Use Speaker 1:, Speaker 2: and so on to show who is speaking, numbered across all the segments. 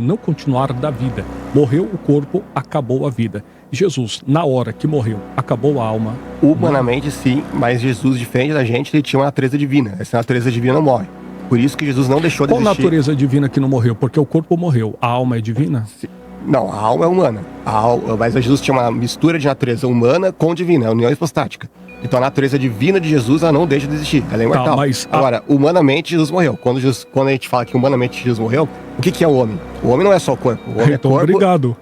Speaker 1: não continuar da vida. Morreu o corpo, acabou a vida. Jesus, na hora que morreu, acabou a alma.
Speaker 2: Humanamente, sim, mas Jesus, diferente da gente, ele tinha uma natureza divina. Essa natureza divina não morre. Por isso que Jesus não deixou de
Speaker 1: Qual
Speaker 2: existir.
Speaker 1: natureza divina que não morreu? Porque o corpo morreu. A alma é divina?
Speaker 2: Não, a alma é humana. Mas Jesus tinha uma mistura de natureza humana com divina, a união hipostática. Então a natureza divina de Jesus, ela não deixa de existir. Ela é imortal. Agora, humanamente, Jesus morreu. Quando a gente fala que humanamente Jesus morreu, o que é o homem? O homem não é só o corpo. O homem
Speaker 1: então,
Speaker 2: é corpo.
Speaker 1: Obrigado.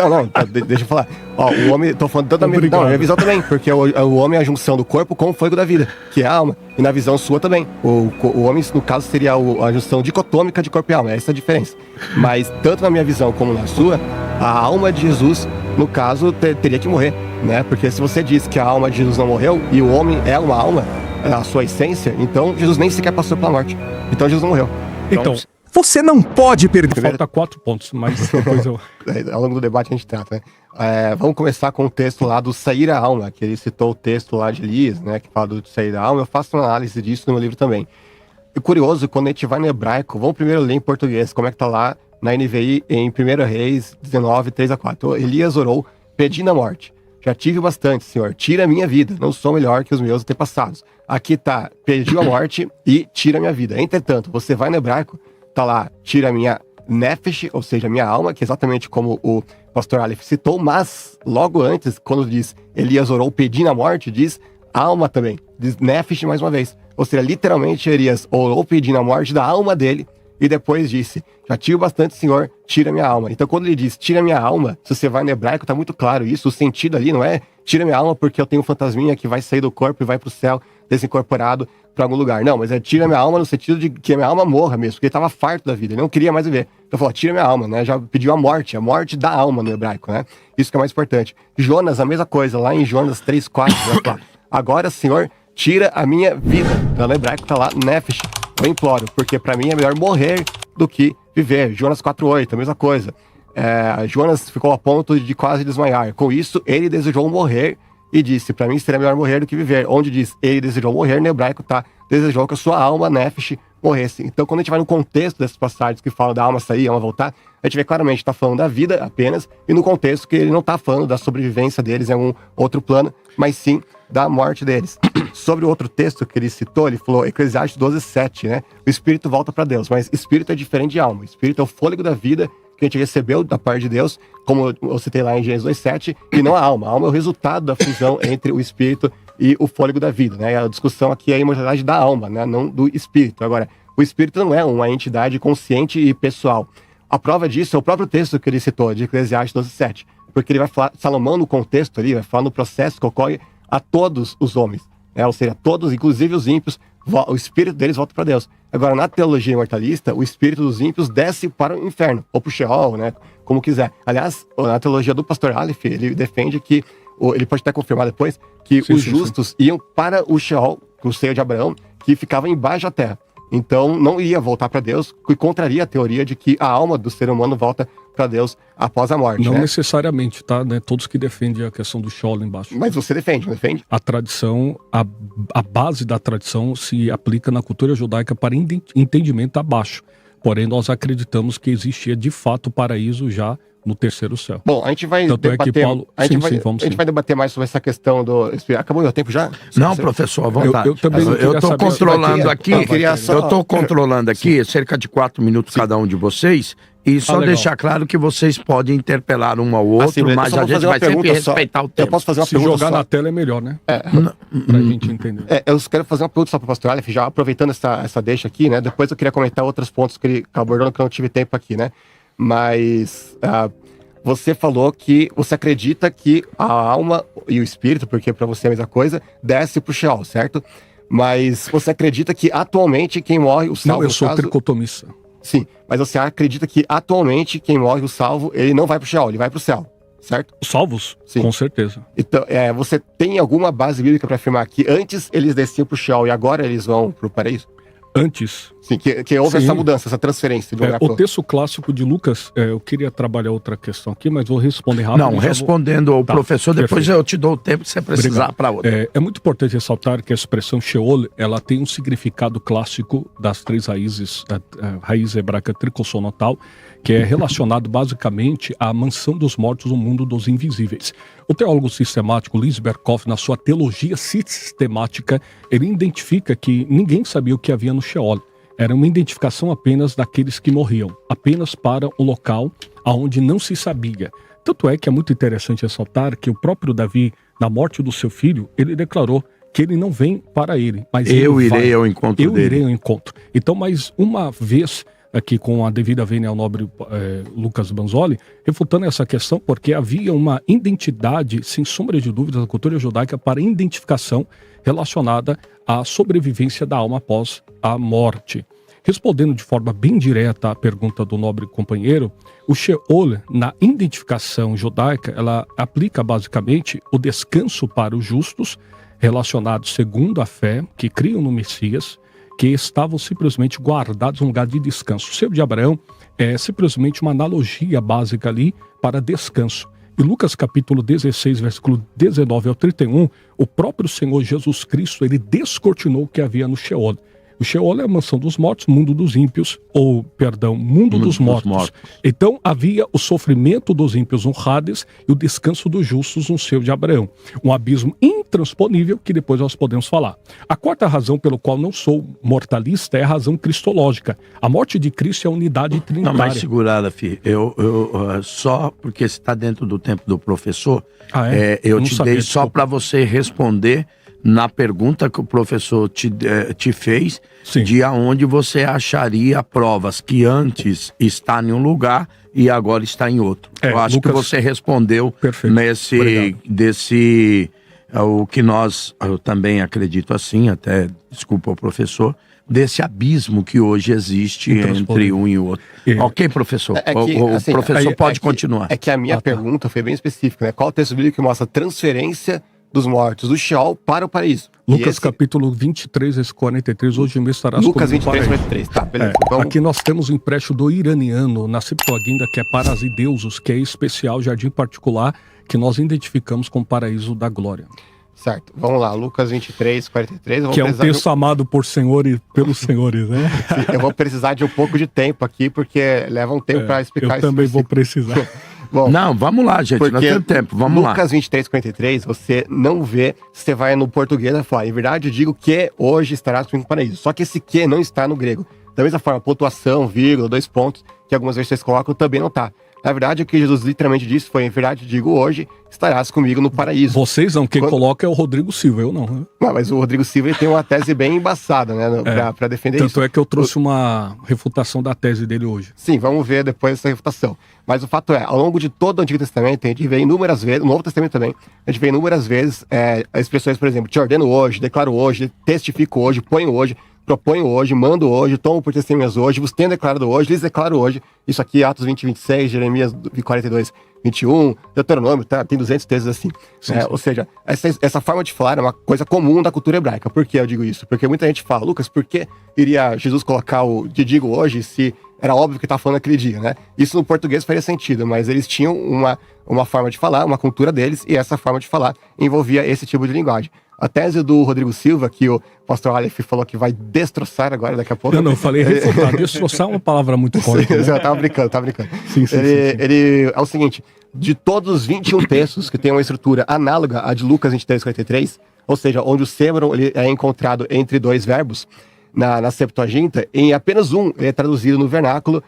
Speaker 2: Não, deixa eu falar. O homem, tô falando tanto da minha visão também, porque o homem é a junção do corpo com o fôlego da vida, que é a alma. E na visão sua também. O homem, no caso, seria a junção dicotômica de corpo e alma. Essa é a diferença. Mas, tanto na minha visão como na sua, a alma de Jesus, no caso, teria que morrer, né? Porque se você diz que a alma de Jesus não morreu e o homem é uma alma, a sua essência, então Jesus nem sequer passou pela morte. Então Jesus não morreu.
Speaker 1: Então
Speaker 3: você não pode perder.
Speaker 1: Falta 4 pontos, mas depois eu...
Speaker 2: Ao longo do debate a gente trata, né? Vamos começar com o texto lá do Sair a Alma, que ele citou o texto lá de Elias, né? Que fala do Sair a Alma. Eu faço uma análise disso no meu livro também. E curioso, quando a gente vai no hebraico, vamos primeiro ler em português, como é que tá lá na NVI, em 1 Reis 19, 3-4. Elias orou, pedindo a morte. Já tive bastante, Senhor. Tira a minha vida. Não sou melhor que os meus antepassados. Aqui tá, pediu a morte e tira a minha vida. Entretanto, você vai no hebraico, tá lá, tira a minha nefesh, ou seja, a minha alma, que é exatamente como o pastor Aleph citou, mas logo antes, quando diz Elias orou pedindo a morte, diz alma também. Diz nefesh mais uma vez. Ou seja, literalmente Elias orou pedindo a morte da alma dele, e depois disse, já tive bastante, Senhor, tira minha alma. Então quando ele diz, tira minha alma, se você vai no hebraico, tá muito claro isso. O sentido ali não é, tira minha alma porque eu tenho um fantasminha que vai sair do corpo e vai pro céu, desincorporado para algum lugar. Não, mas é tira minha alma no sentido de que a minha alma morra mesmo, porque ele tava farto da vida, ele não queria mais viver. Então falou, tira minha alma, né? Já pediu a morte da alma no hebraico, né? Isso que é mais importante. Jonas, a mesma coisa, lá em Jonas 3:4, né? Agora, Senhor, tira a minha vida. Lá no hebraico tá lá, nefesh. Eu imploro, porque para mim é melhor morrer do que viver. Jonas 4:8, a mesma coisa. Jonas ficou a ponto de quase desmaiar. Com isso, ele desejou morrer e disse, para mim seria melhor morrer do que viver. Onde diz, ele desejou morrer, no hebraico tá, desejou que a sua alma, nefesh, morresse. Então, quando a gente vai no contexto dessas passagens que falam da alma sair, a alma voltar, a gente vê claramente que tá falando da vida apenas, e no contexto que ele não tá falando da sobrevivência deles em algum outro plano, mas sim da morte deles. Sobre o outro texto que ele citou, ele falou, Eclesiastes 12:7, né? O espírito volta para Deus, mas espírito é diferente de alma. O espírito é o fôlego da vida que a gente recebeu da parte de Deus, como eu citei lá em Gênesis 2:7, e não a alma. A alma é o resultado da fusão entre o espírito e o fôlego da vida, né? A discussão aqui é a imortalidade da alma, né? Não do espírito. Agora, o espírito não é uma entidade consciente e pessoal. A prova disso é o próprio texto que ele citou, de Eclesiastes 12:7, porque ele vai falar, Salomão no contexto ali, vai falar no processo que ocorre a todos os homens, né? Ou seja, todos, inclusive os ímpios, o espírito deles volta para Deus. Agora, na teologia imortalista, o espírito dos ímpios desce para o inferno, ou para o Sheol, né? Como quiser. Aliás, na teologia do pastor Aleph, ele defende que, ele pode até confirmar depois, que os justos iam para o Sheol, o seio de Abraão, que ficava embaixo da terra. Então, não ia voltar para Deus, que contraria a teoria de que a alma do ser humano volta para Deus após a morte.
Speaker 1: Não
Speaker 2: né?
Speaker 1: necessariamente, tá? Né? Todos que defendem a questão do Sheol lá embaixo.
Speaker 2: Mas você defende, não defende?
Speaker 1: A tradição, a base da tradição se aplica na cultura judaica para entendimento abaixo. Porém, nós acreditamos que existia de fato o paraíso já no terceiro céu.
Speaker 2: Bom, a gente vai
Speaker 1: Tanto
Speaker 2: debater...
Speaker 1: é que Paulo...
Speaker 2: A gente vai debater mais sobre essa questão do... Acabou meu tempo já?
Speaker 4: Não, professor, à vontade.
Speaker 1: Eu
Speaker 4: estou controlando aqui,
Speaker 2: eu
Speaker 4: estou controlando aqui cerca de 4 minutos cada um de vocês, e só deixar claro que vocês podem interpelar um ao outro, mas a gente vai sempre respeitar o tempo.
Speaker 2: Eu posso fazer uma
Speaker 1: Se
Speaker 2: pergunta
Speaker 1: jogar
Speaker 2: só?
Speaker 1: Na tela é melhor, né? Pra gente entender.
Speaker 2: Eu quero fazer uma pergunta só para o pastor Aleph, já aproveitando essa deixa aqui, né? Depois eu queria comentar outros pontos que ele abordou, que eu não tive tempo aqui, né? Mas... você falou que você acredita que a alma e o espírito, porque para você é a mesma coisa, desce pro Sheol, certo? Mas você acredita que atualmente quem morre, o salvo...
Speaker 1: Não, eu sou tricotomista.
Speaker 2: Sim, mas você acredita que atualmente quem morre, o salvo, ele não vai pro Sheol, ele vai pro céu, certo?
Speaker 1: Os salvos?
Speaker 2: Sim.
Speaker 1: Com certeza.
Speaker 2: Então, você tem alguma base bíblica para afirmar que antes eles desciam pro Sheol e agora eles vão pro paraíso?
Speaker 1: Antes.
Speaker 2: Sim, que houve essa mudança, essa transferência de um lugar pro
Speaker 1: O texto clássico de Lucas, eu queria trabalhar outra questão aqui, mas vou responder rápido.
Speaker 4: Não, respondendo ao professor, depois eu te dou o tempo que você precisar para outra.
Speaker 1: É muito importante ressaltar que a expressão Sheol, ela tem um significado clássico das 3 raízes, a raiz hebraica tricossonotal, que é relacionado basicamente à mansão dos mortos, o mundo dos invisíveis. O teólogo sistemático Louis Berkhof, na sua teologia sistemática, ele identifica que ninguém sabia o que havia no Sheol. Era uma identificação apenas daqueles que morriam, apenas para o local onde não se sabia. Tanto é que é muito interessante ressaltar que o próprio Davi, na morte do seu filho, ele declarou que ele não vem para ele, mas
Speaker 4: eu irei ao encontro dele.
Speaker 1: Eu irei ao encontro. Então, mais uma vez, aqui com a devida vênia ao nobre Lucas Banzoli, refutando essa questão, porque havia uma identidade, sem sombra de dúvidas, na cultura judaica para identificação relacionada à sobrevivência da alma após a morte. Respondendo de forma bem direta à pergunta do nobre companheiro, o Sheol, na identificação judaica, ela aplica basicamente o descanso para os justos, relacionados segundo a fé, que criam no Messias, que estavam simplesmente guardados em um lugar de descanso. O servo de Abraão é simplesmente uma analogia básica ali para descanso. Em Lucas capítulo 16, versículo 19 ao 31, o próprio Senhor Jesus Cristo, ele descortinou o que havia no Sheol. O Sheol é a mansão dos mortos, mundo dos ímpios, mundo dos mortos. Então havia o sofrimento dos ímpios no Hades e o descanso dos justos no seio de Abraão. Um abismo intransponível que depois nós podemos falar. A quarta razão pelo qual não sou mortalista é a razão cristológica. A morte de Cristo é a unidade trinitária.
Speaker 4: Não, mais segurada, filho. Só porque você está dentro do tempo do professor, eu te dei só para você responder na pergunta que o professor te fez, sim, de aonde você acharia provas que antes está em um lugar e agora está em outro. Eu acho que você respondeu o que eu também acredito assim, até, desculpa o professor, desse abismo que hoje existe entre um e o outro. Ok, professor? O professor pode continuar.
Speaker 2: É que a minha pergunta foi bem específica, né? Qual o texto bíblico que mostra a transferência dos mortos do Sheol para o paraíso?
Speaker 1: Lucas capítulo 23, versículo 43, hoje mesmo estarás
Speaker 2: Lucas
Speaker 1: comigo no
Speaker 2: 23, 43, tá, beleza.
Speaker 1: Aqui nós temos um empréstimo do iraniano, na Septuaginta, que é Parasiteusos, que é especial, jardim particular, que nós identificamos como paraíso da glória.
Speaker 2: Certo, vamos lá, Lucas 23, 43.
Speaker 1: Que é um texto amado por pelos senhores, né?
Speaker 2: Eu vou precisar de um pouco de tempo aqui, porque leva um tempo para explicar isso.
Speaker 1: Eu também vou precisar.
Speaker 2: Bom,
Speaker 4: não, vamos lá, gente, nós temos tempo, vamos lá.
Speaker 2: Lucas 23, 43, você não vê, você vai no português e fala, em verdade eu digo que hoje estarás comigo no paraíso. Só que esse que não está no grego. Da mesma forma, pontuação, vírgula, 2 pontos, que algumas versões colocam, também não está. Na verdade, o que Jesus literalmente disse foi, em verdade digo hoje, estarás comigo no paraíso.
Speaker 1: Vocês não, quem coloca é o Rodrigo Silva, eu não. Né?
Speaker 2: Não, mas o Rodrigo Silva ele tem uma tese bem embaçada, né, pra defender
Speaker 1: tanto
Speaker 2: isso.
Speaker 1: Tanto é que eu trouxe uma refutação da tese dele hoje.
Speaker 2: Sim, vamos ver depois essa refutação. Mas o fato é, ao longo de todo o Antigo Testamento, a gente vê inúmeras vezes, no Novo Testamento também, a gente vê inúmeras vezes expressões, por exemplo, te ordeno hoje, declaro hoje, testifico hoje, ponho hoje, proponho hoje, mando hoje, tomo por testemunhas hoje, vos tenho declarado hoje, lhes declaro hoje. Isso aqui, Atos 20, 26, Jeremias 42, 21, Deuteronômio, tem 200 textos assim. Sim. Ou seja, essa forma de falar é uma coisa comum da cultura hebraica. Por que eu digo isso? Porque muita gente fala, Lucas, por que iria Jesus colocar o te digo hoje se era óbvio que estava falando aquele dia, né? Isso no português faria sentido, mas eles tinham uma forma de falar, uma cultura deles, e essa forma de falar envolvia esse tipo de linguagem. A tese do Rodrigo Silva, que o pastor Aleph falou que vai destroçar agora, daqui a pouco.
Speaker 1: Eu falei refutar. Destroçar é uma palavra muito forte.
Speaker 2: Sim, né? Eu tava brincando. Sim. Ele é o seguinte, de todos os 21 textos que têm uma estrutura análoga à de Lucas 23, 43, ou seja, onde o sêmero ele é encontrado entre 2 verbos, na Septuaginta, em apenas um ele é traduzido no vernáculo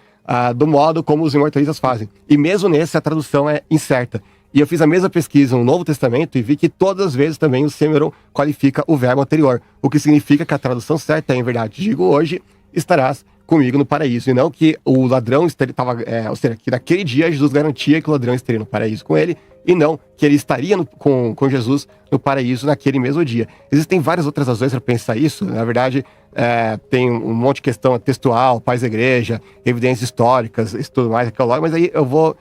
Speaker 2: do modo como os imortalistas fazem. E mesmo nesse, a tradução é incerta. E eu fiz a mesma pesquisa no Novo Testamento e vi que todas as vezes também o sêmeron qualifica o verbo anterior. O que significa que a tradução certa é, em verdade, digo hoje, estarás comigo no paraíso. E não que o ladrão estava... ou seja, que naquele dia Jesus garantia que o ladrão estaria no paraíso com ele, e não que ele estaria com Jesus no paraíso naquele mesmo dia. Existem várias outras razões para pensar isso. Na verdade, tem um monte de questão textual, pais da igreja, evidências históricas, isso tudo mais, mas aí eu vou...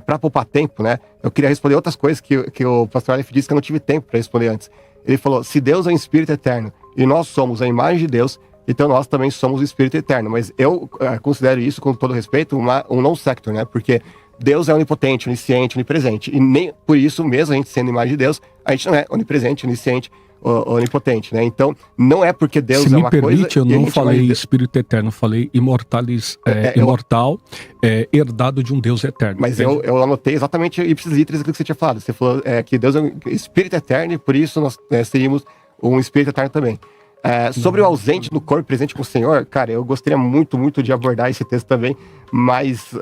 Speaker 2: para poupar tempo, né? Eu queria responder outras coisas que o pastor Aleph disse que eu não tive tempo para responder antes. Ele falou, se Deus é um espírito eterno e nós somos a imagem de Deus, então nós também somos o espírito eterno. Mas eu considero isso, com todo respeito, um non-sector, né? Porque Deus é onipotente, onisciente, onipresente. E nem por isso mesmo, a gente sendo imagem de Deus, a gente não é onipresente, onisciente, onipotente, né? Então, não é porque Deus
Speaker 1: Se
Speaker 2: é uma
Speaker 1: me permite,
Speaker 2: coisa...
Speaker 1: eu não falei espírito eterno, falei imortal, herdado de um Deus eterno.
Speaker 2: Mas eu anotei exatamente ipsis literis aquilo que você tinha falado. Você falou que Deus é um espírito eterno e por isso nós seríamos um espírito eterno também. Sobre o ausente no corpo presente com o Senhor, cara, eu gostaria muito, muito de abordar esse texto também, mas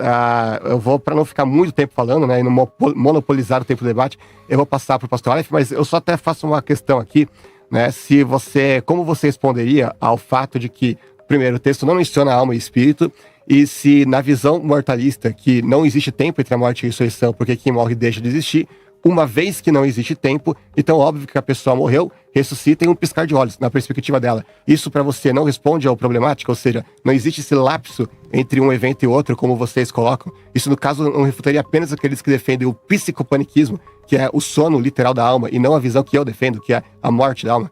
Speaker 2: eu vou, para não ficar muito tempo falando, né, e não monopolizar o tempo do debate, eu vou passar para o pastor Aleph, mas eu só até faço uma questão aqui, né, como você responderia ao fato de que, primeiro, o texto não menciona alma e espírito, e se na visão mortalista que não existe tempo entre a morte e a ressurreição, porque quem morre deixa de existir, uma vez que não existe tempo, então óbvio que a pessoa morreu, ressuscita em um piscar de olhos, na perspectiva dela. Isso para você não responde ao problemático, ou seja, não existe esse lapso entre um evento e outro, como vocês colocam. Isso, no caso, não refutaria apenas aqueles que defendem o psicopaniquismo, que é o sono literal da alma, e não a visão que eu defendo, que é a morte da alma.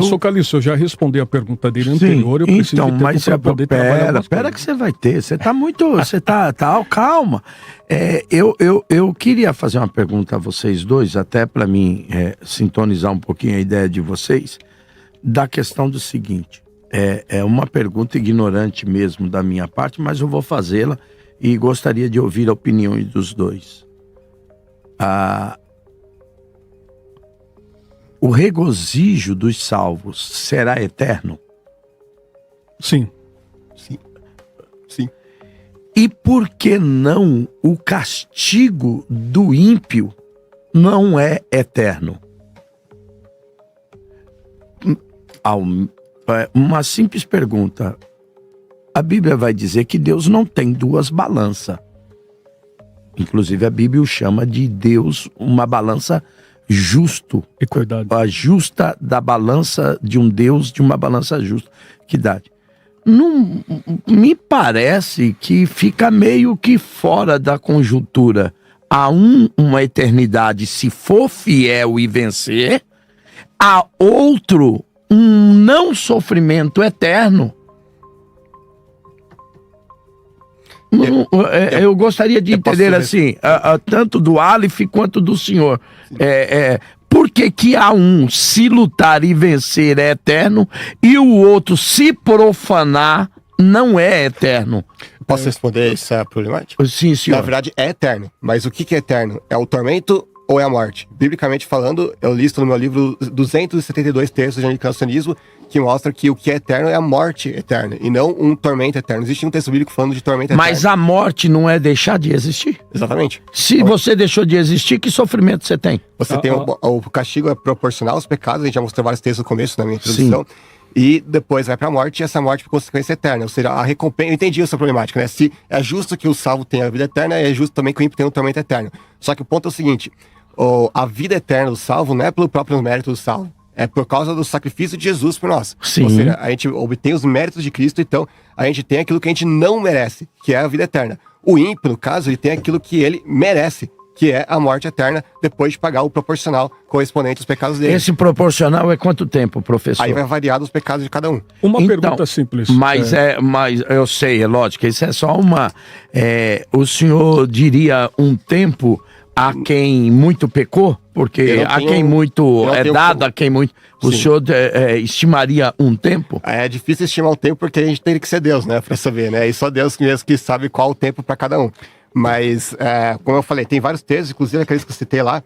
Speaker 1: Sou Calixto, eu já respondi a pergunta dele anterior, eu preciso
Speaker 4: então,
Speaker 1: de tempo para poder trabalhar.
Speaker 4: Pera que você vai ter, você tá muito, você tá calma. Eu queria fazer uma pergunta a vocês dois, até para mim sintonizar um pouquinho a ideia de vocês, da questão do seguinte, é uma pergunta ignorante mesmo da minha parte, mas eu vou fazê-la e gostaria de ouvir a opinião dos dois. O regozijo dos salvos será eterno?
Speaker 1: Sim.
Speaker 2: Sim.
Speaker 4: E por que não o castigo do ímpio não é eterno? Uma simples pergunta. A Bíblia vai dizer que Deus não tem duas balanças. Inclusive a Bíblia o chama de Deus uma balança justo.
Speaker 1: Equidade.
Speaker 4: A justa da balança de um Deus, de uma balança justa. Equidade. Não, me parece que fica meio que fora da conjuntura. A uma eternidade, se for fiel e vencer, a outro um não sofrimento eterno. Eu gostaria de entender assim, tanto do Aleph quanto do senhor. Por que há um, se lutar e vencer, é eterno, e o outro, se profanar, não é eterno?
Speaker 2: Posso responder essa problemática?
Speaker 4: Sim, senhor.
Speaker 2: Na verdade, é eterno. Mas o que é eterno? É o tormento ou é a morte? Biblicamente falando, eu listo no meu livro 272 textos de anticristianismo que mostra que o que é eterno é a morte eterna, e não um tormento eterno. Existe um texto bíblico falando de tormento eterno.
Speaker 4: Mas a morte não é deixar de existir?
Speaker 2: Exatamente.
Speaker 4: Se você deixou de existir, que sofrimento você tem?
Speaker 2: Você tem o castigo é proporcional aos pecados, a gente já mostrou vários textos no começo, na minha introdução. Sim. E depois vai pra morte, e essa morte por consequência eterna. Ou seja, a recompensa... Eu entendi essa problemática, né? Se é justo que o salvo tenha a vida eterna, é justo também que o ímpio tenha um tormento eterno. Só que o ponto é o seguinte, a vida eterna do salvo não é pelo próprio mérito do salvo, é por causa do sacrifício de Jesus por nós.
Speaker 4: Sim.
Speaker 2: Ou seja, a gente obtém os méritos de Cristo, então a gente tem aquilo que a gente não merece, que é a vida eterna. O ímpio, no caso, ele tem aquilo que ele merece, que é a morte eterna, depois de pagar o proporcional correspondente aos pecados dele.
Speaker 4: Esse proporcional é quanto tempo, professor?
Speaker 2: Aí vai variar dos pecados de cada um.
Speaker 1: Uma pergunta simples.
Speaker 4: Mas eu sei, é lógico, isso é só uma... o senhor diria um tempo a quem muito pecou? Porque a quem muito é dado, a quem muito... O senhor estimaria um tempo?
Speaker 2: É difícil estimar um tempo porque a gente tem que ser Deus, né? Pra saber, né? E só Deus mesmo que sabe qual o tempo para cada um. Mas, como eu falei, tem vários textos, inclusive aqueles que eu citei lá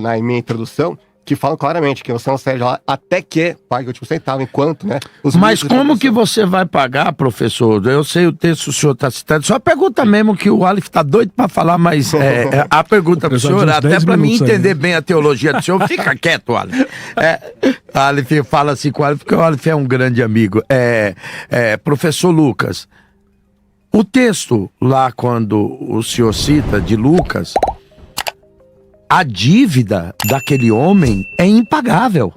Speaker 2: na minha introdução, que falam claramente que você não sai de lá até que pague o último centavo, enquanto, né?
Speaker 4: Mas como que você vai pagar, professor? Eu sei o texto que o senhor está citando. Só pergunta mesmo que o Aleph está doido para falar, mas a pergunta para o senhor, até para mim entender bem a teologia do senhor, fica quieto, Aleph. Aleph fala assim com o Aleph, porque o Aleph é um grande amigo. Professor Lucas, o texto lá, quando o senhor cita de Lucas, a dívida daquele homem é impagável.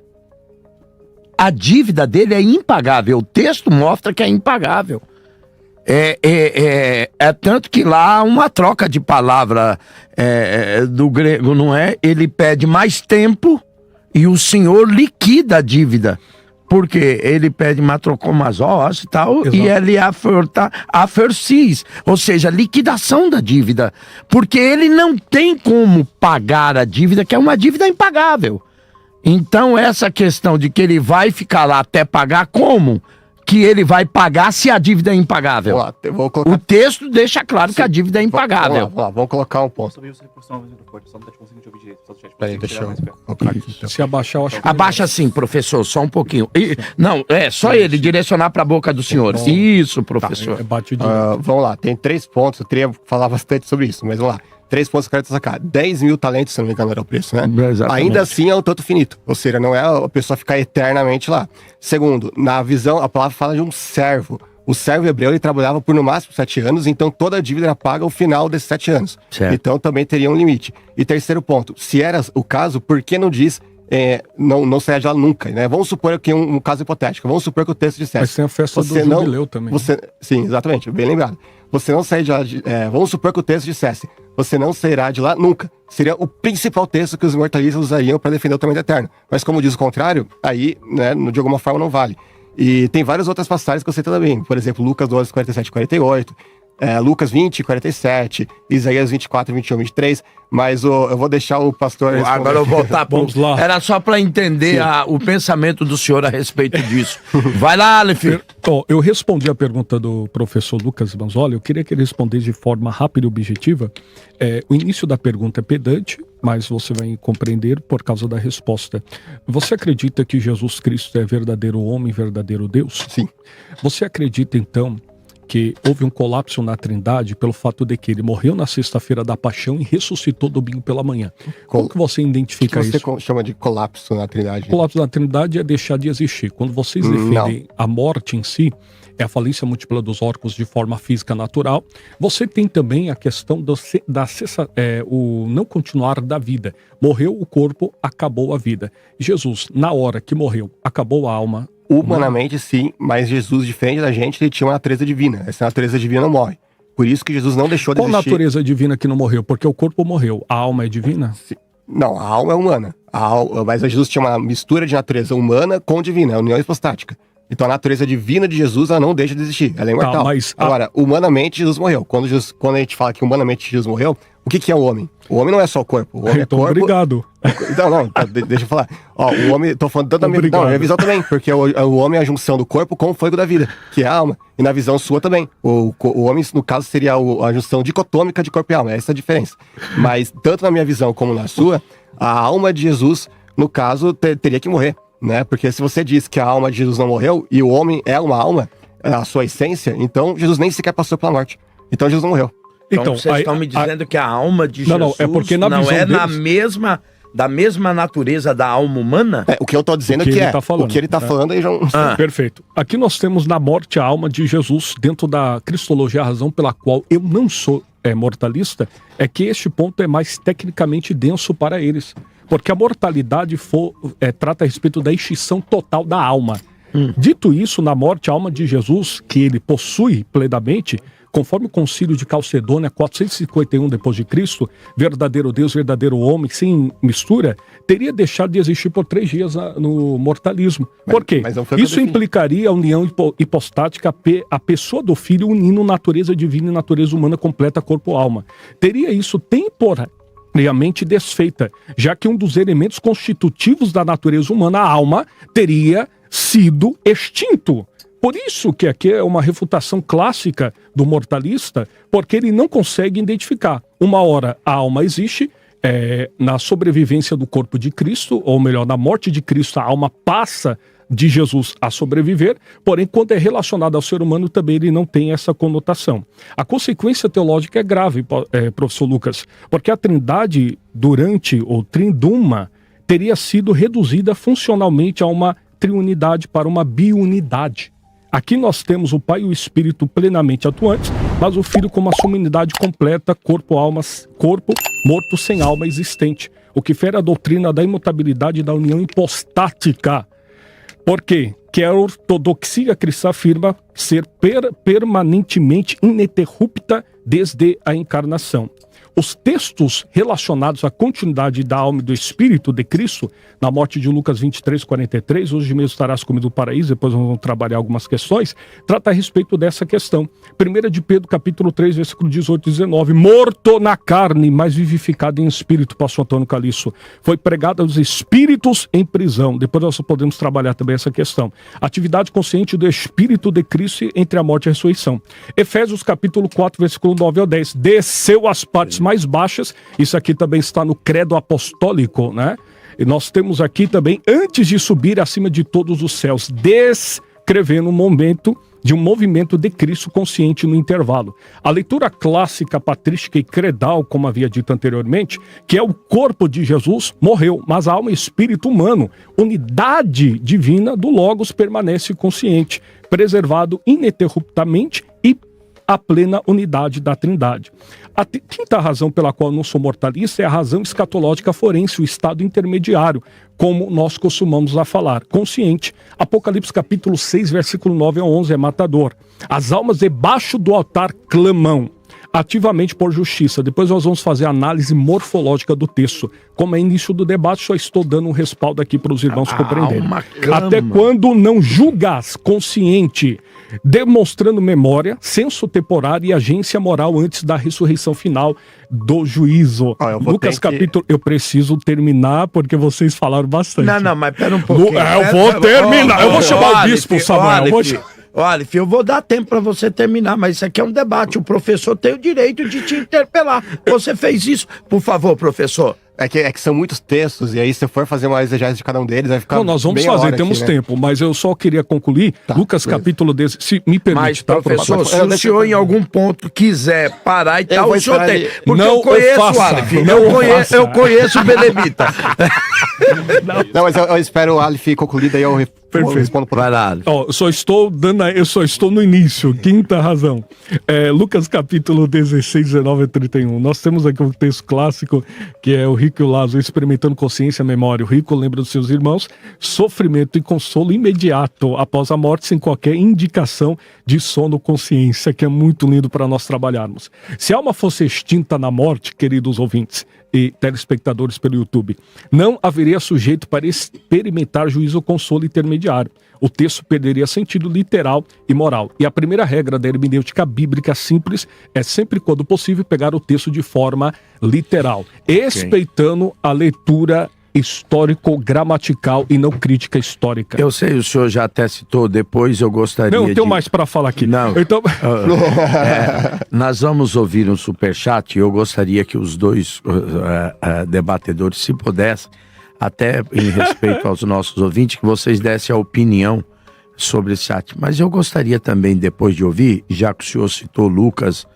Speaker 4: A dívida dele é impagável. O texto mostra que é impagável. É tanto que lá há uma troca de palavra do grego, não é? Ele pede mais tempo e o senhor liquida a dívida. Porque ele pede matrocomazós e tal, exato. E ele afercis, ou seja, liquidação da dívida. Porque ele não tem como pagar a dívida, que é uma dívida impagável. Então essa questão de que ele vai ficar lá até pagar, como que ele vai pagar se a dívida é impagável?
Speaker 2: Vamos lá, vou colocar...
Speaker 4: O texto deixa claro que a dívida é impagável.
Speaker 2: Vamos colocar um ponto. Peraí, deixa eu colocar aqui. Então.
Speaker 1: Se abaixar, eu acho que...
Speaker 4: Abaixa sim, professor, só um pouquinho. Não, só ele, direcionar para a boca dos senhores. Isso, professor.
Speaker 2: Vamos lá, tem 3 pontos, eu queria falar bastante sobre isso, mas vamos lá. 3 pontos que eu quero destacar. 10 mil talentos, se não me engano, era o preço, né?
Speaker 4: Exatamente.
Speaker 2: Ainda assim é um tanto finito. Ou seja, não é a pessoa ficar eternamente lá. Segundo, na visão, a palavra fala de um servo. O servo hebreu, ele trabalhava por no máximo 7 anos, então toda a dívida era paga ao final desses 7 anos.
Speaker 4: Certo.
Speaker 2: Então também teria um limite. E terceiro ponto, se era o caso, por que não diz não saia de lá nunca, né? Vamos supor que um caso hipotético, vamos supor que o texto dissesse...
Speaker 1: Mas tem a festa do jubileu também.
Speaker 2: Sim, exatamente, bem lembrado. Você não sair de lá, vamos supor que o texto dissesse, você não sairá de lá nunca. Seria o principal texto que os mortalistas usariam para defender o tormento eterno. Mas como diz o contrário, aí, né, de alguma forma não vale. E tem várias outras passagens que eu sei também. Por exemplo, Lucas 12, 47 e 48, Lucas 20, 47, Isaías 24, 21, 23, mas eu vou deixar o pastor responder.
Speaker 4: Agora eu vou voltar
Speaker 1: Vamos lá.
Speaker 4: Era só para entender o pensamento do senhor a respeito disso. Vai lá, Aleph.
Speaker 1: Eu respondi a pergunta do professor Lucas Banzoli, eu queria que ele respondesse de forma rápida e objetiva. O início da pergunta é pedante, mas você vai compreender por causa da resposta. Você acredita que Jesus Cristo é verdadeiro homem, verdadeiro Deus?
Speaker 2: Sim.
Speaker 1: Você acredita, então, que houve um colapso na Trindade pelo fato de que ele morreu na sexta-feira da paixão e ressuscitou domingo pela manhã? Como que você identifica isso?
Speaker 2: O que você chama de colapso na Trindade?
Speaker 1: Colapso na Trindade é deixar de existir. Quando vocês defendem a morte em si, é a falência múltipla dos órgãos de forma física natural. Você tem também a questão o não continuar da vida. Morreu o corpo, acabou a vida. Jesus, na hora que morreu, acabou a alma.
Speaker 2: Humanamente, sim, mas Jesus, diferente da gente, ele tinha uma natureza divina. Essa natureza divina não morre. Por isso que Jesus não deixou de existir.
Speaker 1: Qual natureza divina que não morreu? Porque o corpo morreu. A alma é divina?
Speaker 2: Sim. Não, a alma é humana. Mas Jesus tinha uma mistura de natureza humana com divina, é a união hipostática. Então a natureza divina de Jesus, ela não deixa de existir, ela é imortal. Agora, humanamente, Jesus morreu. Quando a gente fala que humanamente Jesus morreu, o que é o homem? O homem não é só o corpo. O homem é corpo.
Speaker 1: Obrigado.
Speaker 2: Não, deixa eu falar. O homem, tô falando tanto da minha visão também, porque o homem é a junção do corpo com o fôlego da vida, que é a alma. E na visão sua também. O homem, no caso, seria a junção dicotômica de corpo e alma. Essa é a diferença. Mas, tanto na minha visão como na sua, a alma de Jesus, no caso, teria que morrer. Né? Porque se você diz que a alma de Jesus não morreu e o homem é uma alma, a sua essência, então Jesus nem sequer passou pela morte. Então Jesus não morreu.
Speaker 4: Então vocês estão me dizendo que a alma de Jesus
Speaker 1: é porque na visão deles...
Speaker 4: da mesma natureza da alma humana?
Speaker 2: O que eu estou dizendo o que ele está falando aí já...
Speaker 1: Perfeito. Aqui nós temos na morte a alma de Jesus dentro da cristologia, a razão pela qual eu não sou mortalista, é que este ponto é mais tecnicamente denso para eles. Porque a mortalidade trata a respeito da extinção total da alma. Dito isso, na morte, a alma de Jesus, que ele possui plenamente, conforme o concílio de Calcedônia, 451 d.C., verdadeiro Deus, verdadeiro homem, sem mistura, teria deixado de existir por 3 dias no mortalismo. Por quê? Isso implicaria a união hipostática, a pessoa do Filho unindo natureza divina e natureza humana completa, corpo-alma. Teria isso temporariamente desfeita, já que um dos elementos constitutivos da natureza humana, a alma, teria sido extinto. Por isso que aqui é uma refutação clássica do mortalista, porque ele não consegue identificar. Uma hora a alma existe, na sobrevivência do corpo de Cristo, ou melhor, na morte de Cristo, a alma passa de Jesus a sobreviver, porém, quando é relacionado ao ser humano, também ele não tem essa conotação. A consequência teológica é grave, professor Lucas, porque a trindade durante o trinduma teria sido reduzida funcionalmente a uma triunidade para uma biunidade. Aqui nós temos o Pai e o Espírito plenamente atuantes, mas o Filho como a sua unidade completa, corpo, alma, corpo morto sem alma existente, o que fere a doutrina da imutabilidade da união hipostática. Por quê? Que a ortodoxia cristã afirma ser permanentemente ininterrupta desde a encarnação. Os textos relacionados à continuidade da alma e do espírito de Cristo, na morte de Lucas 23:43, hoje mesmo estarás comigo no paraíso, depois vamos trabalhar algumas questões, trata a respeito dessa questão. 1 de Pedro, capítulo 3, versículo 18 e 19, morto na carne, mas vivificado em espírito, pastor Antônio Caliço, foi pregado aos espíritos em prisão. Depois nós podemos trabalhar também essa questão. Atividade consciente do espírito de Cristo entre a morte e a ressurreição. Efésios, capítulo 4, versículo 9 ao 10, desceu às partes mais baixas, isso aqui também está no credo apostólico, né? E nós temos aqui também, antes de subir acima de todos os céus, descrevendo um momento de um movimento de Cristo consciente no intervalo. A leitura clássica, patrística e credal, como havia dito anteriormente, que é o corpo de Jesus, morreu, mas a alma e espírito humano, unidade divina do Logos, permanece consciente, preservado ininterruptamente e a plena unidade da Trindade. A quinta razão pela qual eu não sou mortalista é a razão escatológica forense, o estado intermediário, como nós costumamos a falar, consciente. Apocalipse capítulo 6, versículo 9 a 11 é matador. As almas debaixo do altar clamam ativamente por justiça. Depois nós vamos fazer a análise morfológica do texto. Como é início do debate, só estou dando um respaldo aqui para os irmãos compreenderem. Até quando não julgas consciente, demonstrando memória, senso temporário e agência moral antes da ressurreição final do juízo. Lucas capítulo... Eu preciso terminar porque vocês falaram bastante.
Speaker 4: Não, mas pera um pouquinho.
Speaker 1: Eu vou terminar. Eu vou chamar o bispo, Samuel.
Speaker 4: Olha, filho, eu vou dar tempo para você terminar, mas isso aqui é um debate. O professor tem o direito de te interpelar. Você fez isso. Por favor, professor.
Speaker 2: É que são muitos textos, e aí se for fazer uma exegese de cada um deles, vai ficar.
Speaker 1: Não, nós vamos fazer, temos aqui, tempo, mas eu só queria concluir. Lucas capítulo 10, se me permite.
Speaker 4: Mas, professor, se o senhor em algum ponto quiser parar e tal, o senhor tem. Porque
Speaker 1: não
Speaker 4: eu conheço o Aleph, eu conheço o Belemita.
Speaker 2: Não, mas eu espero o Aleph concluir, daí eu respondo por lá.
Speaker 1: Eu só estou no início, quinta razão. Lucas capítulo 16, 19 e 31. Nós temos aqui um texto clássico, que é o rico e o Lázaro experimentando consciência e memória. O rico lembra dos seus irmãos, sofrimento e consolo imediato após a morte, sem qualquer indicação de sono consciência, que é muito lindo para nós trabalharmos. Se a alma fosse extinta na morte, queridos ouvintes e telespectadores pelo YouTube, não haveria sujeito para experimentar juízo ou consolo intermediário. O texto perderia sentido literal e moral. E a primeira regra da hermenêutica bíblica simples é sempre, quando possível, pegar o texto de forma literal, respeitando a leitura histórico-gramatical e não crítica histórica.
Speaker 4: Eu sei, o senhor já até citou, depois eu gostaria
Speaker 1: Não, tenho mais para falar aqui.
Speaker 4: Não.
Speaker 1: Então...
Speaker 4: nós vamos ouvir um superchat e eu gostaria que os dois debatedores, se pudessem, até em respeito aos nossos ouvintes, que vocês dessem a opinião sobre esse chat. Mas eu gostaria também, depois de ouvir, já que o senhor citou Lucas,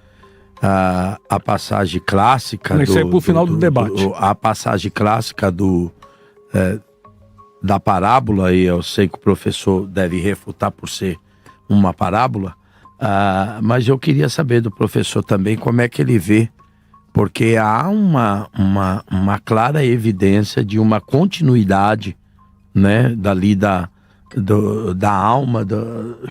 Speaker 4: a passagem clássica...
Speaker 1: Isso é pro final do debate.
Speaker 4: A passagem clássica da parábola, e eu sei que o professor deve refutar por ser uma parábola, mas eu queria saber do professor também como é que ele vê, porque há uma clara evidência de uma continuidade, né, dali da alma,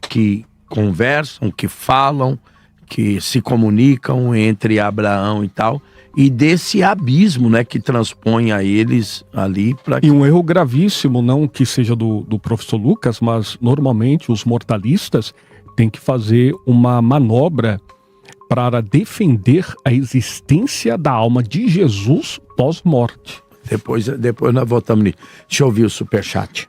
Speaker 4: que conversam, que falam, que se comunicam entre Abraão e tal, e desse abismo, né, que transpõe a eles ali para...
Speaker 1: E um erro gravíssimo, não que seja do professor Lucas, mas normalmente os mortalistas têm que fazer uma manobra para defender a existência da alma de Jesus pós-morte.
Speaker 4: Depois nós voltamos nisso. Deixa eu ouvir o superchat.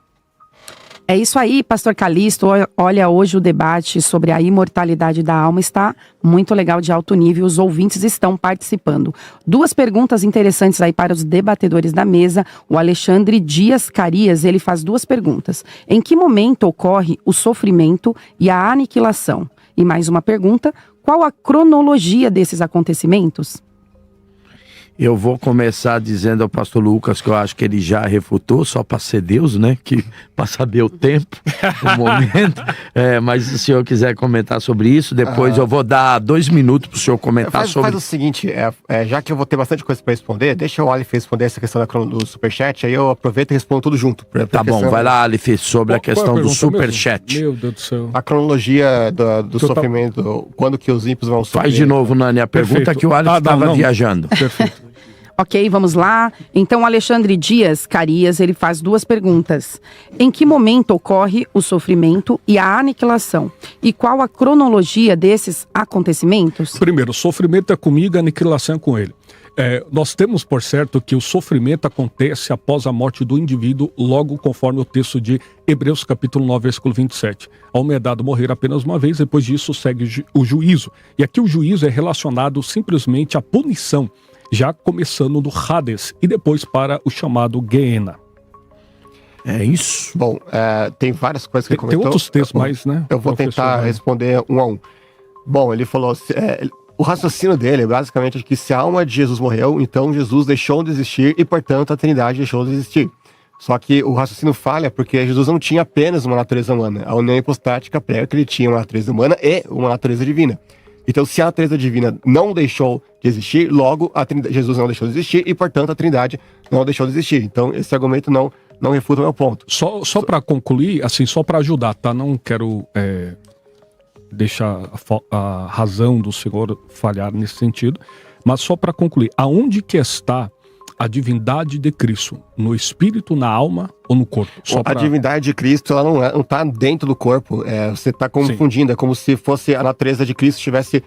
Speaker 5: É isso aí, pastor Calixto. Olha, hoje o debate sobre a imortalidade da alma está muito legal, de alto nível. Os ouvintes estão participando. Duas perguntas interessantes aí para os debatedores da mesa. O Alexandre Dias Carias, ele faz duas perguntas. Em que momento ocorre o sofrimento e a aniquilação? E mais uma pergunta, qual a cronologia desses acontecimentos?
Speaker 4: Eu vou começar dizendo ao pastor Lucas que eu acho que ele já refutou, só para ser Deus, né? Para saber o tempo, o momento. Mas se o senhor quiser comentar sobre isso, depois eu vou dar 2 minutos para o senhor comentar sobre...
Speaker 2: Faz o seguinte, já que eu vou ter bastante coisa para responder, deixa o Aleph responder essa questão do superchat, aí eu aproveito e respondo tudo junto.
Speaker 4: Tá bom, vai lá, Aleph, sobre a questão do superchat.
Speaker 1: Meu Deus do céu.
Speaker 2: A cronologia do sofrimento, quando que os ímpios vão sofrer.
Speaker 4: Faz de novo, Nani, a pergunta que o Aleph estava viajando.
Speaker 1: Perfeito.
Speaker 5: Ok, vamos lá. Então, Alexandre Dias Carias, ele faz 2 perguntas. Em que momento ocorre o sofrimento e a aniquilação? E qual a cronologia desses acontecimentos?
Speaker 1: Primeiro, o sofrimento é comigo, a aniquilação é com ele. Nós temos por certo que o sofrimento acontece após a morte do indivíduo, logo conforme o texto de Hebreus capítulo 9, versículo 27. A homem é dado morrer apenas uma vez, depois disso segue o juízo. E aqui o juízo é relacionado simplesmente à punição, já começando no Hades e depois para o chamado Gehenna.
Speaker 4: É isso?
Speaker 2: Bom, tem várias coisas que ele comentou.
Speaker 1: Tem outros textos mais, né?
Speaker 2: Eu vou tentar responder um a um. Bom, ele falou... o raciocínio dele é basicamente que se a alma de Jesus morreu, então Jesus deixou de existir e, portanto, a Trindade deixou de existir. Só que o raciocínio falha porque Jesus não tinha apenas uma natureza humana. A união hipostática prega que ele tinha uma natureza humana e uma natureza divina. Então, se a natureza divina não deixou de existir, logo Jesus não deixou de existir e, portanto, a Trindade não deixou de existir. Então, esse argumento não refuta o meu ponto.
Speaker 1: Só para concluir, assim, só para ajudar, tá? Não quero deixar a razão do Senhor falhar nesse sentido, mas só para concluir, aonde que está a divindade de Cristo? No espírito, na alma ou no corpo?
Speaker 2: A divindade de Cristo, ela não está dentro do corpo. Você está confundindo. Sim. É como se fosse a natureza de Cristo tivesse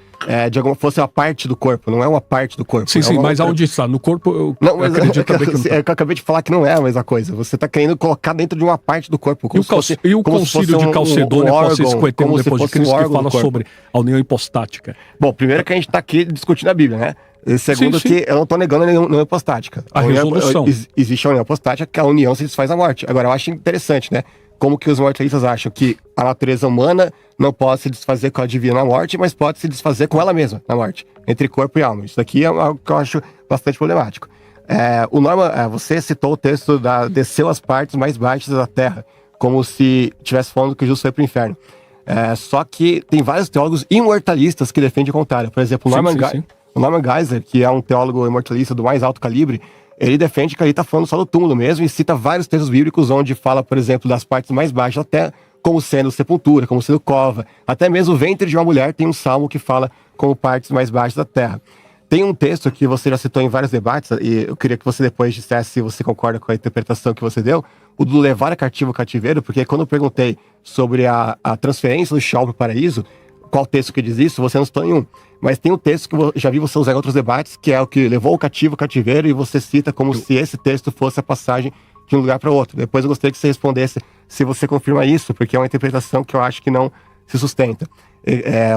Speaker 2: fosse uma parte do corpo. Não é uma parte do corpo.
Speaker 1: Sim, mas aonde está? No corpo, eu acredito também que não tá.
Speaker 2: Eu acabei de falar que não é a mesma coisa. Você está querendo colocar dentro de uma parte do corpo.
Speaker 1: E o concílio de Calcedônia, após 50 anos depois de Cristo, que fala sobre a união hipostática.
Speaker 2: Bom, primeiro que a gente está aqui discutindo a Bíblia, né? Segundo, sim. Que eu não estou negando a união hipostática.
Speaker 1: A resolução.
Speaker 2: Existe a união hipostática, que a união se desfaz à morte. Agora, eu acho interessante, né? Como que os moralistas acham que a natureza humana não pode se desfazer com a divina na morte, mas pode se desfazer com ela mesma na morte, entre corpo e alma. Isso daqui é algo que eu acho bastante problemático. O Norman, você citou o texto desceu as partes mais baixas da terra, como se estivesse falando que Jesus foi para o inferno. Só que tem vários teólogos imortalistas que defendem o contrário. Por exemplo, o Norman Geisler, que é um teólogo imortalista do mais alto calibre, ele defende que ali está falando só do túmulo mesmo e cita vários textos bíblicos onde fala, por exemplo, das partes mais baixas até como sendo sepultura, como sendo cova. Até mesmo o ventre de uma mulher tem um salmo que fala como partes mais baixas da terra. Tem um texto que você já citou em vários debates, e eu queria que você depois dissesse se você concorda com a interpretação que você deu, o do levar a cativo ao cativeiro, porque quando eu perguntei sobre a transferência do Sheol para o paraíso, qual texto que diz isso, você não citou nenhum. Mas tem um texto que eu já vi você usar em outros debates, que é o que levou o cativo ao cativeiro, e você cita como se esse texto fosse a passagem de um lugar para outro. Depois eu gostaria que você respondesse se você confirma isso, porque é uma interpretação que eu acho que não se sustenta.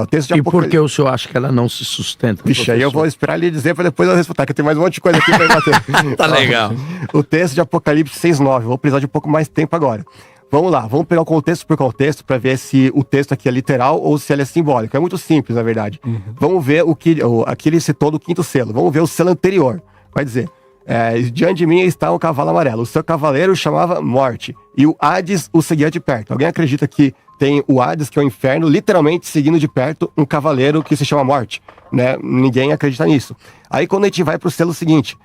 Speaker 2: O texto de
Speaker 4: E por que o senhor acha que ela não se sustenta?
Speaker 2: Vixe, aí eu vou esperar ele dizer para depois eu refutar, que eu tenho mais um monte de coisa aqui para bater.
Speaker 4: Tá legal.
Speaker 2: O texto de Apocalipse 6:9, vou precisar de um pouco mais de tempo agora. Vamos lá, vamos pegar o contexto por contexto para ver se o texto aqui é literal ou se ele é simbólico. É muito simples, na verdade. Vamos ver aqui ele citou do 5º selo. Vamos ver o selo anterior. Vai dizer, diante de mim está um cavalo amarelo. O seu cavaleiro chamava Morte. E o Hades o seguia de perto. Alguém acredita que tem o Hades, que é o inferno, literalmente seguindo de perto um cavaleiro que se chama Morte? Né? Ninguém acredita nisso. Aí quando a gente vai para o selo seguinte...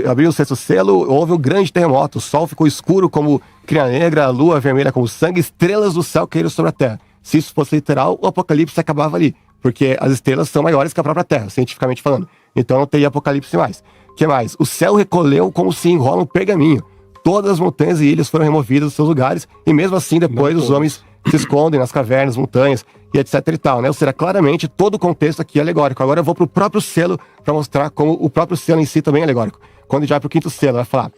Speaker 2: abriu o 6º selo, houve um grande terremoto, o sol ficou escuro como cria negra, a lua vermelha como sangue, estrelas do céu caíram sobre a terra. Se isso fosse literal, o Apocalipse acabava ali, porque as estrelas são maiores que a própria terra, cientificamente falando. Então não teria Apocalipse mais. O que mais? O céu recolheu como se enrola um pergaminho. Todas as montanhas e ilhas foram removidas dos seus lugares, e mesmo assim depois os homens se escondem nas cavernas, montanhas e etc e tal, né? Ou seja, claramente todo o contexto aqui é alegórico. Agora eu vou pro próprio selo para mostrar como o próprio selo em si também é alegórico. Quando já vai pro 5º selo, vai falar: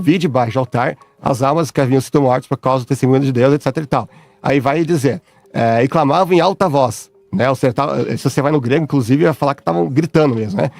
Speaker 2: vi debaixo do altar as almas que haviam sido mortas por causa do testemunho de Deus, etc e tal. Aí vai dizer, e clamavam em alta voz, né? Ou seja, se você vai no grego, inclusive, vai falar que estavam gritando mesmo, né?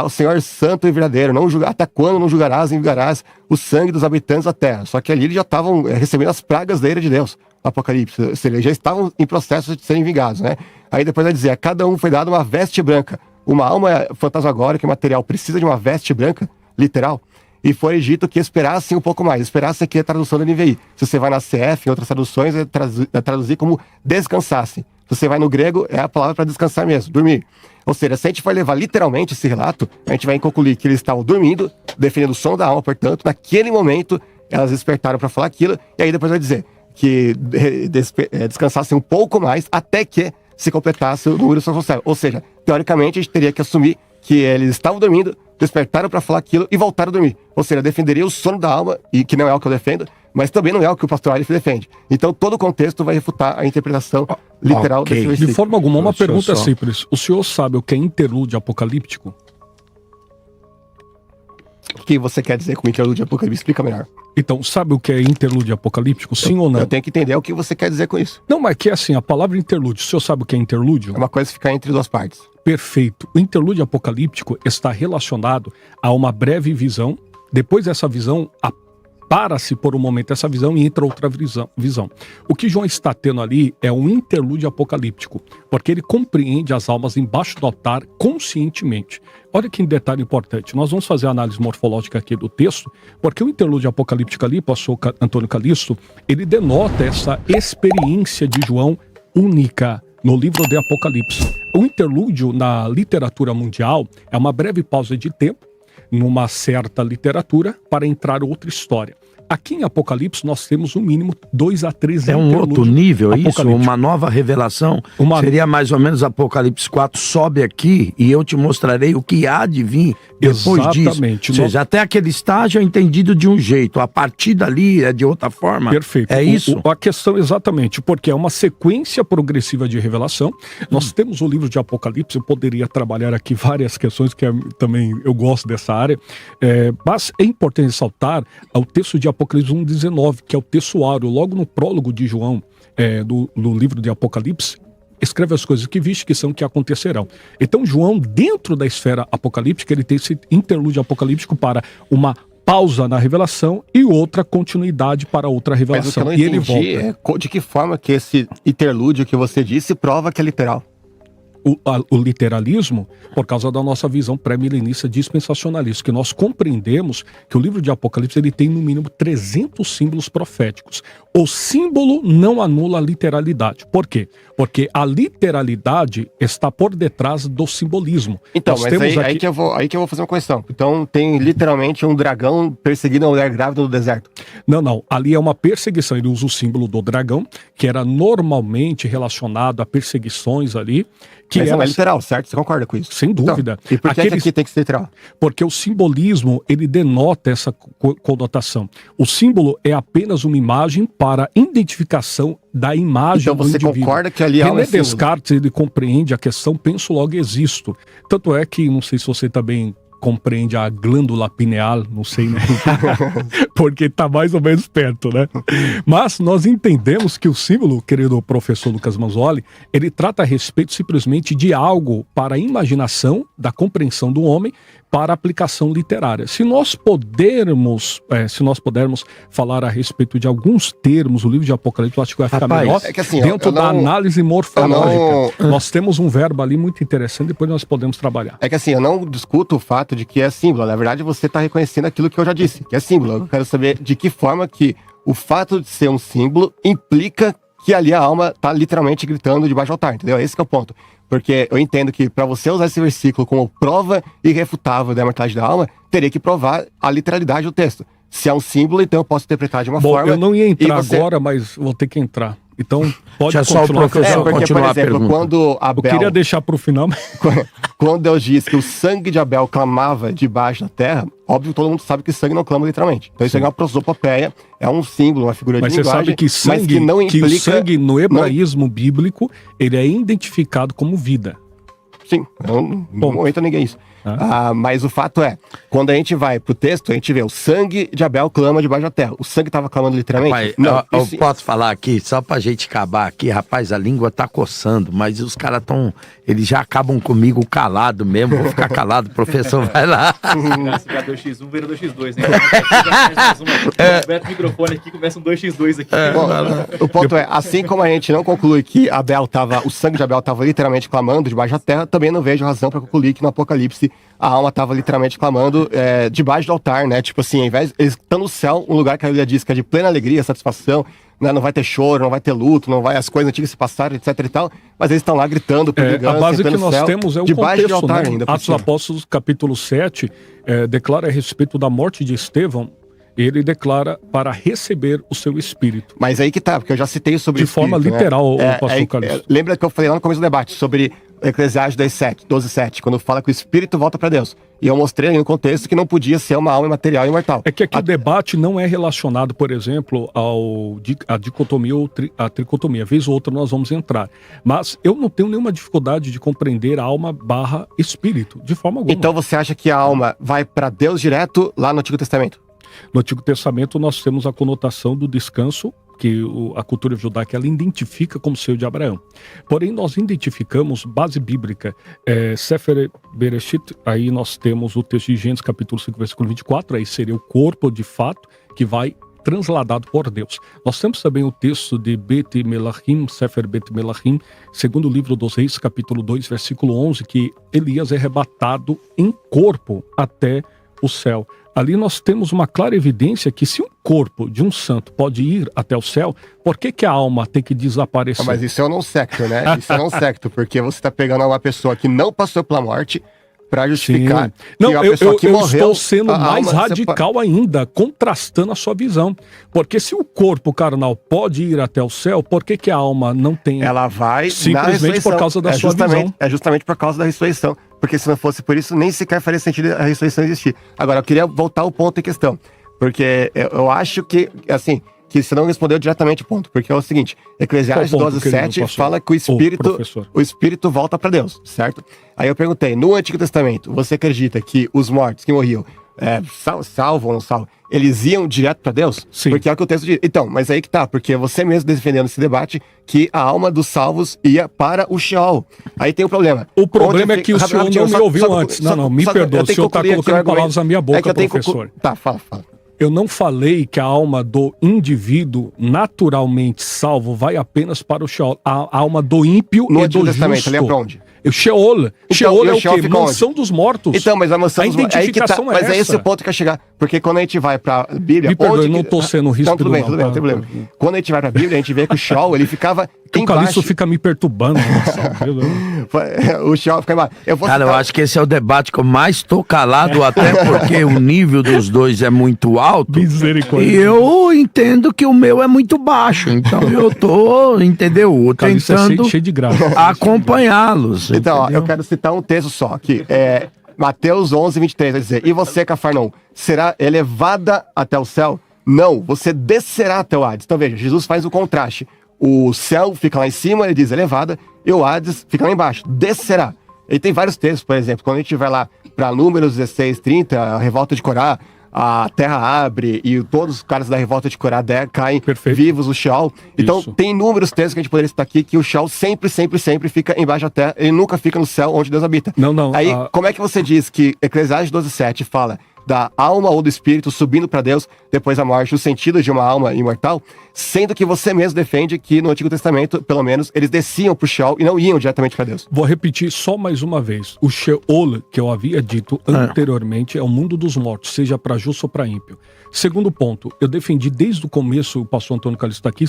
Speaker 2: O Senhor santo e verdadeiro, até quando não julgarás e enviarás o sangue dos habitantes da terra? Só que ali eles já estavam recebendo as pragas da ira de Deus. Apocalipse, ou seja, já estavam em processo de serem vingados, né? Aí depois vai dizer, a cada um foi dado uma veste branca, uma alma fantasmagórica e material precisa de uma veste branca, literal, e foi dito que esperassem um pouco mais, esperassem que a tradução da NVI. Se você vai na CF, em outras traduções, é traduzir como descansassem. Se você vai no grego, é a palavra para descansar mesmo, dormir. Ou seja, se a gente vai levar literalmente esse relato, a gente vai concluir que eles estavam dormindo, defendendo o som da alma, portanto, naquele momento, elas despertaram para falar aquilo, e aí depois vai dizer que descansassem um pouco mais, até que se completasse o número social. Ou seja, teoricamente, a gente teria que assumir que eles estavam dormindo, despertaram para falar aquilo e voltaram a dormir. Ou seja, defenderia o sono da alma, e que não é o que eu defendo, mas também não é o que o pastor Aleph defende. Então, todo o contexto vai refutar a interpretação literal desse versículo.
Speaker 1: De forma alguma, uma pergunta simples. O senhor sabe o que é interlúdio apocalíptico?
Speaker 2: O que você quer dizer com interlúdio apocalíptico? Explica melhor.
Speaker 1: Então, sabe o que é interlúdio apocalíptico? Sim ou não?
Speaker 2: Eu tenho que entender o que você quer dizer com isso.
Speaker 1: Não, mas que é assim, a palavra interlúdio, o senhor sabe o que é interlúdio?
Speaker 2: É uma coisa que fica entre duas partes.
Speaker 1: Perfeito. O interlúdio apocalíptico está relacionado a uma breve visão. Depois dessa visão, para-se por um momento essa visão e entra outra visão. O que João está tendo ali é um interlúdio apocalíptico, porque ele compreende as almas embaixo do altar conscientemente. Olha que detalhe importante. Nós vamos fazer a análise morfológica aqui do texto, porque o interlúdio apocalíptico ali, pastor Antônio Calixto, ele denota essa experiência de João única no livro de Apocalipse. O interlúdio na literatura mundial é uma breve pausa de tempo numa certa literatura para entrar outra história. Aqui em Apocalipse nós temos no mínimo 2 a 3
Speaker 4: É um outro nível isso? Uma nova revelação? Seria mais ou menos Apocalipse 4, sobe aqui e eu te mostrarei o que há de vir depois
Speaker 1: Exatamente.
Speaker 4: disso. Ou seja, até aquele estágio é entendido de um jeito, a partir dali é de outra forma.
Speaker 1: Perfeito.
Speaker 4: É isso?
Speaker 1: A questão exatamente, porque é uma sequência progressiva de revelação. Nós temos o livro de Apocalipse, eu poderia trabalhar aqui várias questões, que também eu gosto dessa área, mas é importante ressaltar o texto de Apocalipse 1,19, que é o textuário, logo no prólogo de João, do livro de Apocalipse, escreve as coisas que viste, que são que acontecerão. Então João, dentro da esfera apocalíptica, ele tem esse interlúdio apocalíptico para uma pausa na revelação e outra continuidade para outra revelação.
Speaker 2: Mas o que eu não entendi de que forma que esse interlúdio que você disse prova que é literal.
Speaker 1: O literalismo, por causa da nossa visão pré-milenista dispensacionalista, que nós compreendemos que o livro de Apocalipse ele tem no mínimo 300 símbolos proféticos. O símbolo não anula a literalidade. Por quê? Porque a literalidade está por detrás do simbolismo.
Speaker 2: Então, nós mas aí que eu vou fazer uma questão. Então tem literalmente um dragão perseguindo uma mulher grávida no deserto.
Speaker 1: Não. Ali é uma perseguição. Ele usa o símbolo do dragão, que era normalmente relacionado a perseguições ali.
Speaker 2: Mas não é literal, certo? Você concorda com isso?
Speaker 1: Sem dúvida.
Speaker 2: Então, e por que aqui tem que ser literal?
Speaker 1: Porque o simbolismo, ele denota essa conotação. O símbolo é apenas uma imagem para identificação da imagem do indivíduo.
Speaker 2: Então você concorda que ali há
Speaker 1: René Descartes, ele compreende a questão penso logo existo. Tanto é que, não sei se você também compreende a glândula pineal, não sei, né? Porque está mais ou menos perto, né? Mas nós entendemos que o símbolo, querido professor Lucas Manzoli, ele trata a respeito simplesmente de algo para a imaginação, da compreensão do homem, para a aplicação literária. Se nós pudermos falar a respeito de alguns termos, o livro de Apocalipse, eu acho que vai ficar melhor,
Speaker 2: assim,
Speaker 1: dentro da análise morfológica. Nós temos um verbo ali muito interessante, depois nós podemos trabalhar.
Speaker 2: É que assim, eu não discuto o fato de que é símbolo. Na verdade, você está reconhecendo aquilo que eu já disse, que é símbolo. Eu quero saber de que forma que o fato de ser um símbolo implica que ali a alma está literalmente gritando debaixo do altar, entendeu? Esse que é o ponto. Porque eu entendo que para você usar esse versículo como prova irrefutável da imortalidade da alma, teria que provar a literalidade do texto. Se é um símbolo, então eu posso interpretar de uma forma...
Speaker 1: Eu não ia entrar agora, mas vou ter que entrar. Então, pode
Speaker 4: continuar. Só o professor
Speaker 2: porque,
Speaker 4: continuar
Speaker 2: por exemplo, quando Abel...
Speaker 1: Eu queria deixar para o final.
Speaker 2: Quando Deus diz que o sangue de Abel clamava debaixo da terra, óbvio que todo mundo sabe que sangue não clama literalmente. Então isso é uma prosopopeia, é um símbolo, uma figura de linguagem.
Speaker 1: Mas você sabe que sangue,
Speaker 2: mas que não implica...
Speaker 1: que o sangue no hebraísmo bíblico, ele é identificado como vida.
Speaker 2: Sim, no momento ninguém é isso. Mas o fato é, quando a gente vai pro texto, a gente vê o sangue de Abel clama debaixo da terra. O sangue estava clamando literalmente?
Speaker 4: Rapaz, não, eu posso falar aqui, só pra gente acabar aqui, rapaz, a língua tá coçando, mas os caras eles já acabam comigo calado mesmo, vou ficar calado, professor, vai lá.
Speaker 6: Se vier 2x1, vira 2x2, né? Aberto o microfone aqui, começa um 2x2 aqui.
Speaker 2: Bom, o ponto é, assim como a gente não conclui que o sangue de Abel estava literalmente clamando debaixo da terra, também não vejo razão para concluir que no Apocalipse a alma estava literalmente clamando debaixo do altar, né? Tipo assim, ao invés eles estão no céu, um lugar que a Bíblia diz que é de plena alegria, satisfação, né? Não vai ter choro, não vai ter luto, não vai as coisas antigas se passarem, etc e tal, mas eles estão lá gritando,
Speaker 1: a base que nós temos é o
Speaker 2: debaixo
Speaker 1: contexto,
Speaker 2: do altar,
Speaker 1: né?
Speaker 2: ainda.
Speaker 1: Atos Apóstolos, capítulo 7, declara a respeito da morte de Estevão. Ele declara para receber o seu espírito.
Speaker 2: Mas aí que tá, porque eu já citei sobre
Speaker 1: de forma literal,
Speaker 2: né?
Speaker 1: pastor Calixto.
Speaker 2: Lembra que eu falei lá no começo do debate sobre Eclesiastes 12:7, quando fala que o espírito volta para Deus. E eu mostrei aí no contexto que não podia ser uma alma imaterial e imortal.
Speaker 1: É que aqui o debate não é relacionado, por exemplo, à dicotomia ou à tricotomia. Vez ou outra nós vamos entrar. Mas eu não tenho nenhuma dificuldade de compreender a alma / espírito, de forma alguma.
Speaker 2: Então você acha que a alma vai para Deus direto lá no Antigo Testamento?
Speaker 1: No Antigo Testamento nós temos a conotação do descanso, que a cultura judaica ela identifica como seio de Abraão. Porém, nós identificamos base bíblica, Sefer Bereshit, aí nós temos o texto de Gênesis capítulo 5, versículo 24, aí seria o corpo de fato que vai transladado por Deus. Nós temos também o texto de Bet Melachim, Sefer Bet Melachim, segundo livro dos Reis, capítulo 2, versículo 11, que Elias é arrebatado em corpo até o céu. Ali nós temos uma clara evidência que se um corpo de um santo pode ir até o céu, por que a alma tem que desaparecer?
Speaker 2: Mas isso é um não secto, né? Isso é um não secto, porque você está pegando uma pessoa que não passou pela morte para justificar.
Speaker 1: Sim. Não, eu
Speaker 2: morreu,
Speaker 1: estou sendo mais radical ainda, contrastando a sua visão. Porque se o corpo carnal pode ir até o céu, por que a alma não tem?
Speaker 2: Ela vai
Speaker 1: simplesmente por causa da sua visão.
Speaker 2: É justamente por causa da ressurreição. Porque se não fosse por isso, nem sequer faria sentido a ressurreição existir. Agora, eu queria voltar ao ponto em questão. Porque eu acho que, assim, que você não respondeu diretamente o ponto. Porque é o seguinte, Eclesiastes 12:7 fala que o espírito volta para Deus, certo? Aí eu perguntei, no Antigo Testamento, você acredita que os mortos que morriam, salvo ou não salvo, eles iam direto para Deus?
Speaker 1: Sim.
Speaker 2: Porque é o que o texto diz. Então, mas aí que tá, porque você mesmo defendendo esse debate que a alma dos salvos ia para o Sheol. Aí tem um problema.
Speaker 1: O problema é que o senhor não me ouviu antes. Não, me perdoa, o senhor está colocando palavras na minha boca, professor.
Speaker 2: Tá, fala.
Speaker 1: Eu não falei que a alma do indivíduo naturalmente salvo vai apenas para o Sheol. A alma do ímpio
Speaker 2: no
Speaker 1: e do justo.
Speaker 2: Ele é para onde?
Speaker 1: O Sheol. Sheol é o quê? Mansão dos mortos.
Speaker 2: Então, mas a mansão dos mortos. Mas é esse o ponto que eu chegar. Porque quando a gente vai pra Bíblia...
Speaker 1: Me perdoe, eu não estou sendo ríspido.
Speaker 2: Tudo bem, não tem problema. Quando a gente vai pra Bíblia, a gente vê que o Sheol, ele ficava
Speaker 1: embaixo. O Calixto fica me perturbando.
Speaker 2: O Sheol fica embaixo.
Speaker 4: Eu acho que esse é o debate que eu mais estou calado, até porque o nível dos dois é muito alto.
Speaker 1: Misericórdia.
Speaker 4: E eu entendo que o meu é muito baixo. Então eu tô, entendeu? Tentando
Speaker 1: cheio de graça.
Speaker 4: Acompanhá-los.
Speaker 2: Então,
Speaker 4: entendeu?
Speaker 2: Eu quero citar um texto só aqui. Mateus 11:23 vai dizer: e você, Cafarnaum, será elevada até o céu? Não, você descerá até o Hades. Então veja, Jesus faz o contraste. O céu fica lá em cima, ele diz elevada, e o Hades fica lá embaixo, descerá. E tem vários textos, por exemplo, quando a gente vai lá para Números 16:30, a revolta de Corá, a terra abre e todos os caras da revolta de Corá caem vivos no Sheol. Então tem inúmeros textos que a gente poderia citar aqui que o Sheol sempre fica embaixo da terra, ele nunca fica no céu onde Deus habita.
Speaker 1: Não.
Speaker 2: Aí, como é que você diz que Eclesiastes 12:7 fala da alma ou do espírito subindo para Deus depois da morte, o sentido de uma alma imortal, sendo que você mesmo defende que no Antigo Testamento, pelo menos, eles desciam pro Sheol e não iam diretamente para Deus?
Speaker 1: Vou repetir só mais uma vez. O Sheol, que eu havia dito anteriormente, é o mundo dos mortos, seja para justo ou para ímpio. Segundo ponto, eu defendi desde o começo, o pastor Antônio Calixto está aqui,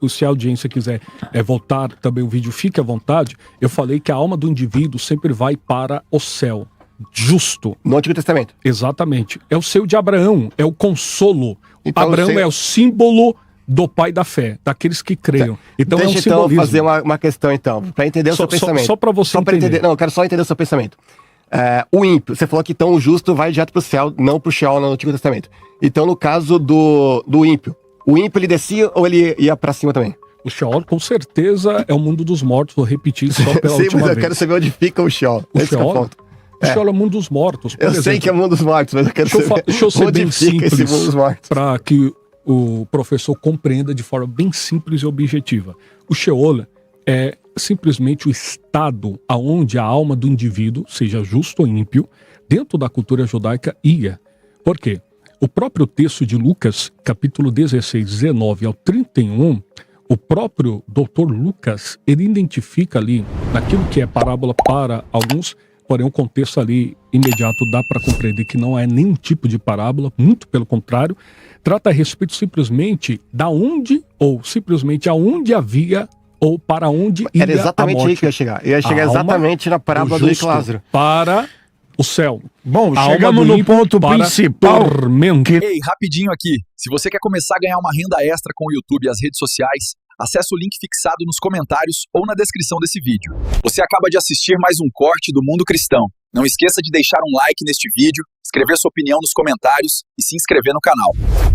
Speaker 1: se a audiência quiser voltar também o vídeo, fique à vontade, eu falei que a alma do indivíduo sempre vai para o céu. Justo.
Speaker 2: No Antigo Testamento.
Speaker 1: Exatamente. É o seio de Abraão, é o consolo. Então, Abraão é o símbolo do pai da fé, daqueles que creiam. Então
Speaker 2: deixa
Speaker 1: é um simbolismo.
Speaker 2: Então fazer uma questão então, para entender o seu pensamento.
Speaker 1: Só para você entender.
Speaker 2: Não, eu quero só entender o seu pensamento. O ímpio, você falou que então o justo vai direto pro céu, não pro Sheol no Antigo Testamento. Então no caso do ímpio, o ímpio ele descia ou ele ia para cima também?
Speaker 1: O Sheol, com certeza, é o mundo dos mortos. Vou repetir só pela última vez.
Speaker 2: Sim, mas eu quero saber onde fica o Sheol.
Speaker 1: Esse é o ponto. O Sheol é o mundo dos mortos.
Speaker 2: Eu sei que é o mundo dos mortos, mas eu quero saber
Speaker 1: deixa eu ser
Speaker 2: onde
Speaker 1: bem
Speaker 2: fica esse mundo dos mortos.
Speaker 1: Para que o professor compreenda de forma bem simples e objetiva. O Sheol é simplesmente o estado aonde a alma do indivíduo, seja justo ou ímpio, dentro da cultura judaica ia. Por quê? O próprio texto de Lucas, capítulo 16, 19 ao 31, o próprio Dr. Lucas, ele identifica ali, naquilo que é parábola para alguns, porém o contexto ali imediato dá para compreender que não é nenhum tipo de parábola, muito pelo contrário, trata a respeito simplesmente da onde, ou simplesmente aonde havia, ou para onde ia
Speaker 2: Era exatamente
Speaker 1: a morte.
Speaker 2: aí que eu ia chegar. Eu ia chegar exatamente na parábola do rico Lázaro.
Speaker 1: Para o céu.
Speaker 4: Bom,
Speaker 1: A
Speaker 4: chegamos
Speaker 1: alma do
Speaker 4: no
Speaker 1: ímpio
Speaker 4: ponto
Speaker 1: para
Speaker 4: principal.
Speaker 1: tormento.
Speaker 7: Ei, rapidinho aqui. Se você quer começar a ganhar uma renda extra com o YouTube e as redes sociais, acesse o link fixado nos comentários ou na descrição desse vídeo. Você acaba de assistir mais um corte do Mundo Cristão. Não esqueça de deixar um like neste vídeo, escrever sua opinião nos comentários e se inscrever no canal.